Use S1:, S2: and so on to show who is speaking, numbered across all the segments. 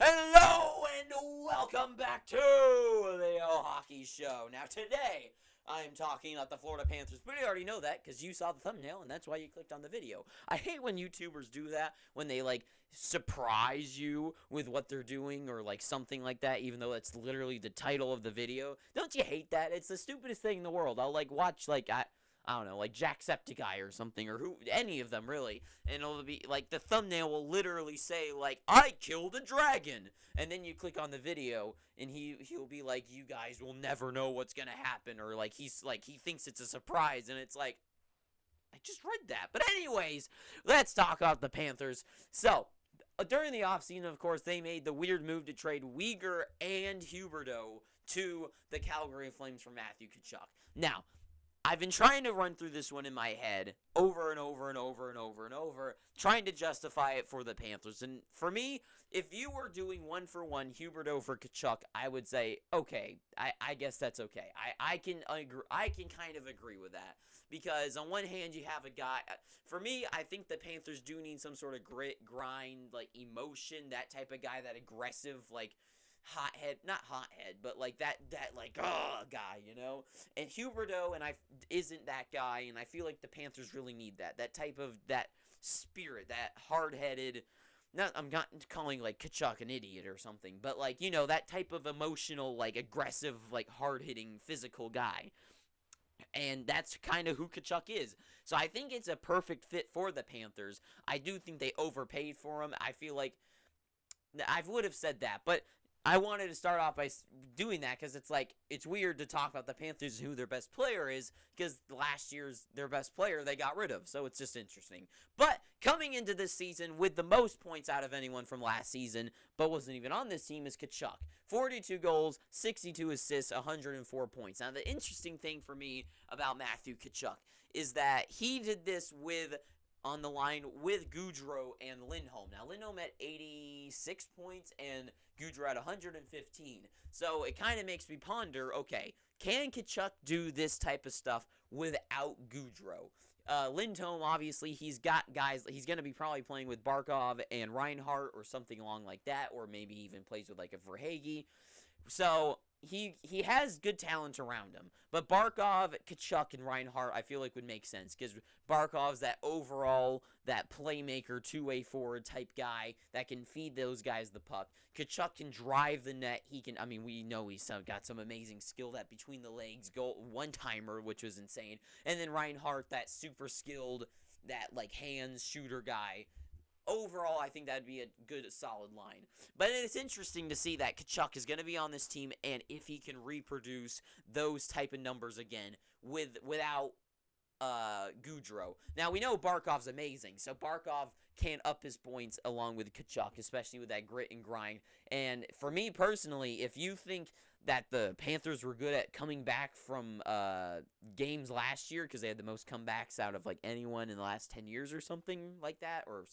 S1: Hello and welcome back to the Hockey Show. Now today, I'm talking about the Florida Panthers, but you already know that because you saw the thumbnail and that's why you clicked on the video. I hate when YouTubers do that, when they surprise you with what they're doing or something like that, even though that's literally the title of the video. Don't you hate that? It's the stupidest thing in the world. I'll watch I don't know, like Jacksepticeye or something, or any of them really, and it'll be the thumbnail will literally say I killed a dragon, and then you click on the video, and he'll be like, you guys will never know what's gonna happen, or he thinks it's a surprise, and it's like, I just read that. But anyways, let's talk about the Panthers. So during the offseason, of course, they made the weird move to trade Uyghur and Huberdeau to the Calgary Flames for Matthew Tkachuk. Now, I've been trying to run through this one in my head over and over and over and over and over, trying to justify it for the Panthers. And for me, if you were doing one for one Huberdeau for Tkachuk, I would say, okay, I guess that's okay. I can kind of agree with that. Because on one hand, you have a guy, for me, I think the Panthers do need some sort of grit, grind, emotion, that type of guy, that aggressive, hothead, not hothead, but that guy, you know. And Huberdeau isn't that guy, and I feel like the Panthers really need that type of that spirit, that hard-headed. I'm not calling Tkachuk an idiot or something, but that type of emotional, aggressive, hard-hitting, physical guy. And that's kind of who Tkachuk is. So I think it's a perfect fit for the Panthers. I do think they overpaid for him. I feel like I would have said that, but I wanted to start off by doing that because it's weird to talk about the Panthers and who their best player is because last year's their best player they got rid of, so it's just interesting. But coming into this season with the most points out of anyone from last season, but wasn't even on this team, is Tkachuk. 42 goals, 62 assists, 104 points. Now the interesting thing for me about Matthew Tkachuk is that he did this on the line with Gaudreau and Lindholm. Now, Lindholm had 86 points and Gaudreau had 115. So it kind of makes me ponder, okay, can Tkachuk do this type of stuff without Gaudreau? Lindholm, obviously, he's got guys, he's going to be probably playing with Barkov and Reinhart or something along like that, or maybe even plays with a Verhaeghe. So he has good talent around him. But Barkov, Tkachuk, and Reinhart, I feel would make sense because Barkov's that overall, that playmaker, two-way forward type guy that can feed those guys the puck. Tkachuk can drive the net. We know he's got some amazing skill, that between the legs goal, one-timer, which was insane. And then Reinhart, that super skilled, that hands shooter guy. Overall, I think that'd be a good, solid line. But it's interesting to see that Tkachuk is going to be on this team, and if he can reproduce those type of numbers again without Gaudreau. Now, we know Barkov's amazing, so Barkov can up his points along with Tkachuk, especially with that grit and grind. And for me personally, if you think that the Panthers were good at coming back from games last year because they had the most comebacks out of anyone in the last 10 years or something like that, or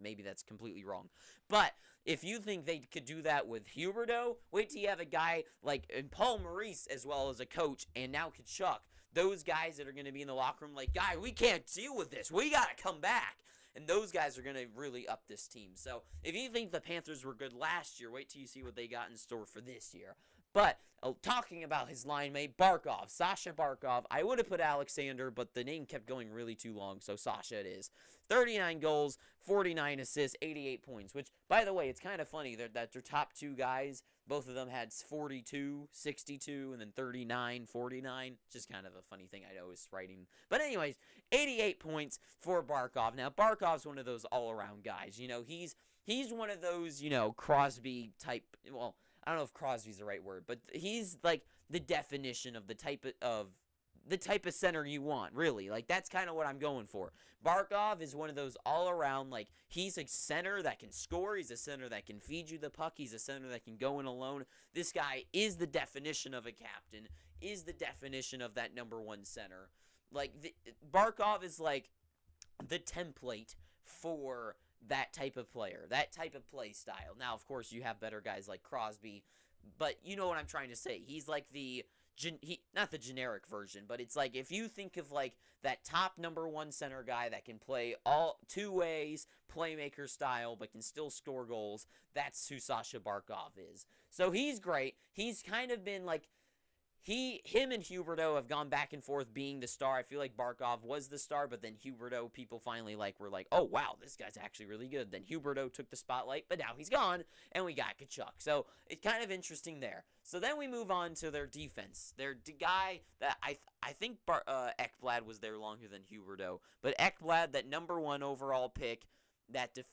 S1: maybe that's completely wrong. But if you think they could do that with Huberdeau, wait till you have a guy and Paul Maurice as well as a coach, and now Tkachuk. Those guys that are going to be in the locker room guy, we can't deal with this. We got to come back. And those guys are going to really up this team. So if you think the Panthers were good last year, wait till you see what they got in store for this year. But talking about his line mate, Barkov, Sasha Barkov, I would have put Alexander, but the name kept going really too long, so Sasha it is. 39 goals, 49 assists, 88 points, which, by the way, it's kind of funny that their top two guys, both of them had 42, 62, and then 39, 49. Just kind of a funny thing I know is writing. But anyways, 88 points for Barkov. Now, Barkov's one of those all-around guys. He's one of those, Crosby type, well, I don't know if Crosby's the right word, but he's the definition of the type of center you want, really. That's kind of what I'm going for. Barkov is one of those all-around, he's a center that can score. He's a center that can feed you the puck. He's a center that can go in alone. This guy is the definition of a captain, is the definition of that number one center. Barkov is the template for that type of player, that type of play style. Now, of course, you have better guys like Crosby, but you know what I'm trying to say. He's the not the generic version, but it's like if you think of like that top number one center guy that can play all two ways, playmaker style, but can still score goals, that's who Sasha Barkov is. So he's great. He's kind of been like him and Huberdeau have gone back and forth being the star. I feel like Barkov was the star, but then Huberdeau, people finally were like, oh, wow, this guy's actually really good. Then Huberdeau took the spotlight, but now he's gone, and we got Tkachuk. So it's kind of interesting there. So then we move on to their defense. Their guy that I think Ekblad was there longer than Huberdeau, but Ekblad, that number one overall pick,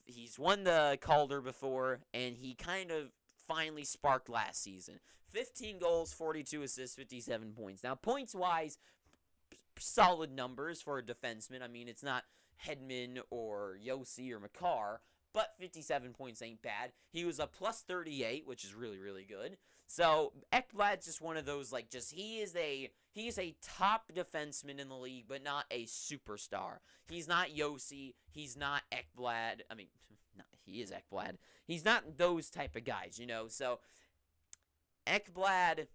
S1: he's won the Calder before, and he kind of finally sparked last season. 15 goals, 42 assists, 57 points. Now, points-wise, solid numbers for a defenseman. I mean, it's not Hedman or Yossi or Makar, but 57 points ain't bad. He was a plus 38, which is really, really good. So, Ekblad's just one of those, like, he is a top defenseman in the league, but not a superstar. He's not Yossi. He's not Ekblad. I mean, he is Ekblad. He's not those type of guys, So, Ekblad,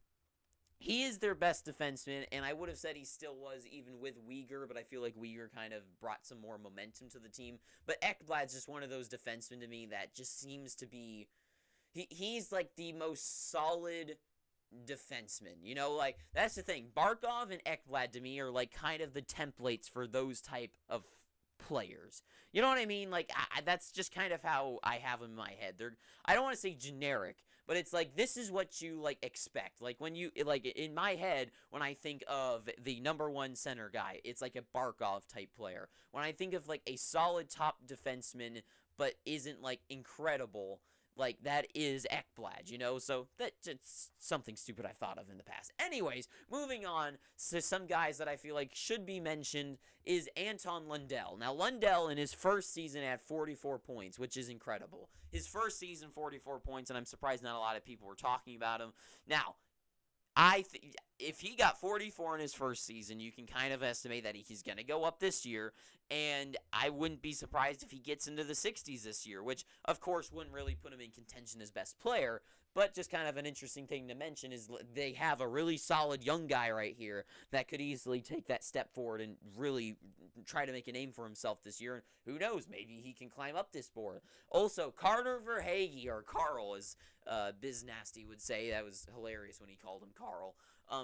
S1: he is their best defenseman, and I would have said he still was even with Weegar, but I feel like Weegar kind of brought some more momentum to the team. But Ekblad's just one of those defensemen to me that just seems to be... He's like the most solid defenseman, like, that's the thing. Barkov and Ekblad to me are like kind of the templates for those type of players. You know what I mean? Like, that's just kind of how I have them in my head. I don't want to say generic, but it's like, this is what you, like, expect. Like, when you, like, in my head, when I think of the number one center guy, it's like a Barkov-type player. When I think of, like, a solid top defenseman, but isn't, like, incredible, like, that is Ekblad, So that's just something stupid I thought of in the past. Anyways, moving on to some guys that I feel like should be mentioned is Anton Lundell. Now, Lundell in his first season had 44 points, which is incredible. His first season, 44 points, and I'm surprised not a lot of people were talking about him. Now, if he got 44 in his first season, you can kind of estimate that he's going to go up this year, and I wouldn't be surprised if he gets into the 60s this year, which, of course, wouldn't really put him in contention as best player, but just kind of an interesting thing to mention is they have a really solid young guy right here that could easily take that step forward and really try to make a name for himself this year, and who knows, maybe he can climb up this board. Also, Carter Verhaeghe, or Carl, as Biz Nasty would say. That was hilarious when he called him Carl.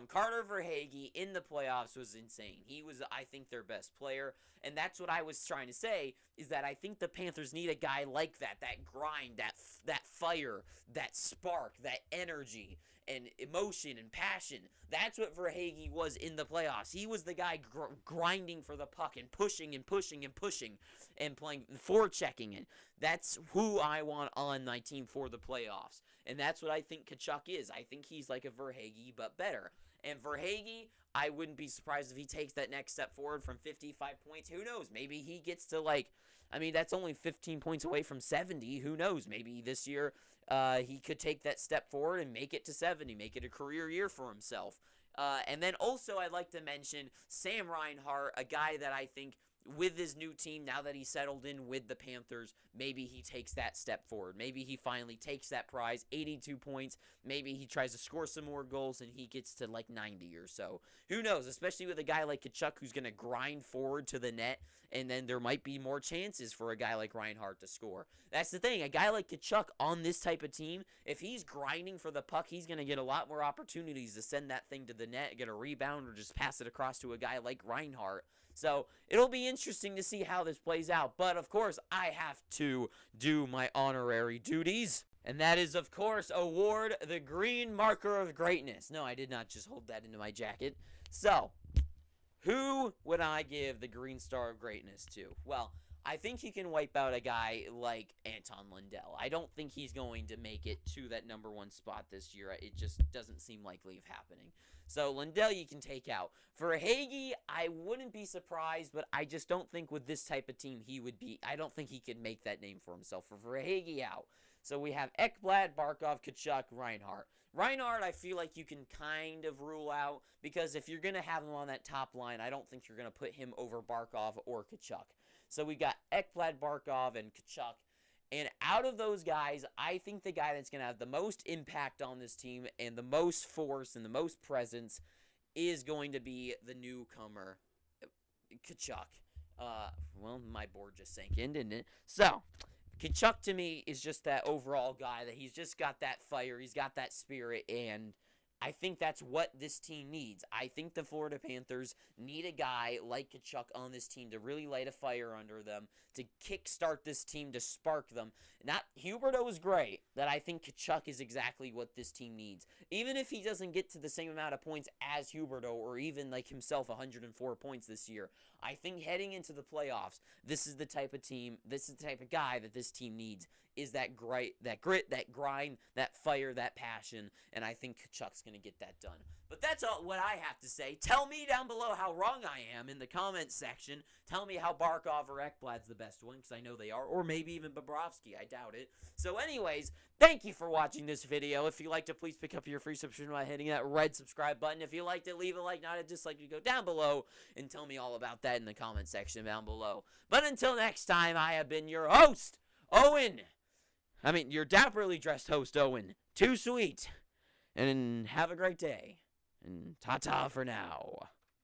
S1: Carter Verhaeghe in the playoffs was insane. He was, I think, their best player, and that's what I was trying to say, is that I think the Panthers need a guy like that grind, that fire, that spark, that energy, and emotion and passion. That's what Verhaeghe was in the playoffs. He was the guy grinding for the puck and pushing and pushing and pushing and playing, forechecking it. That's who I want on my team for the playoffs. And that's what I think Tkachuk is. I think he's like a Verhaeghe, but better. And Verhaeghe, I wouldn't be surprised if he takes that next step forward from 55 points. Who knows? Maybe he gets to, like, I mean, that's only 15 points away from 70. Who knows? Maybe this year he could take that step forward and make it to 70, make it a career year for himself. And then also I'd like to mention Sam Reinhart, a guy that I think with his new team, now that he's settled in with the Panthers, maybe he takes that step forward. Maybe he finally takes that prize, 82 points. Maybe he tries to score some more goals and he gets to like 90 or so. Who knows? Especially with a guy like Tkachuk who's going to grind forward to the net, and then there might be more chances for a guy like Reinhart to score. That's the thing. A guy like Tkachuk on this type of team, if he's grinding for the puck, he's going to get a lot more opportunities to send that thing to the net, get a rebound, or just pass it across to a guy like Reinhart. So it'll be interesting to see how this plays out. But, of course, I have to do my honorary duties. And that is, of course, award the green marker of greatness. No, I did not just hold that into my jacket. So, who would I give the green star of greatness to? Well, I think he can wipe out a guy like Anton Lundell. I don't think he's going to make it to that number one spot this year. It just doesn't seem likely of happening. So Lundell you can take out. For Hagee, I wouldn't be surprised, but I just don't think with this type of team he would be. I don't think he could make that name for himself. For Hagee out. So we have Ekblad, Barkov, Tkachuk, Reinhart. Reinhart, I feel like you can kind of rule out, because if you're going to have him on that top line, I don't think you're going to put him over Barkov or Tkachuk. So we got Ekblad, Barkov, and Tkachuk. And out of those guys, I think the guy that's going to have the most impact on this team and the most force and the most presence is going to be the newcomer, Kachuk. Well, my board just sank in, didn't it? So, Kachuk to me is just that overall guy that he's just got that fire, he's got that spirit, and I think that's what this team needs. I think the Florida Panthers need a guy like Kachuk on this team to really light a fire under them, to kickstart this team, to spark them. Not Huberdeau is great, that I think Kachuk is exactly what this team needs. Even if he doesn't get to the same amount of points as Huberdeau, or even like himself 104 points this year, I think heading into the playoffs, this is the type of team, this is the type of guy that this team needs. Is that grit, that grind, that fire, that passion, and I think Kachuk's going to get that done. But that's all what I have to say. Tell me down below how wrong I am in the comments section. Tell me how Barkov or Ekblad's the best one, because I know they are, or maybe even Bobrovsky. I doubt it. So anyways, thank you for watching this video. If you liked it, please pick up your free subscription by hitting that red subscribe button. If you liked it, leave a like, not a dislike. You go down below and tell me all about that in the comment section down below. But until next time, I have been your host, Owen. Your dapperly dressed host, Owen. Too sweet. And have a great day. And ta-ta for now.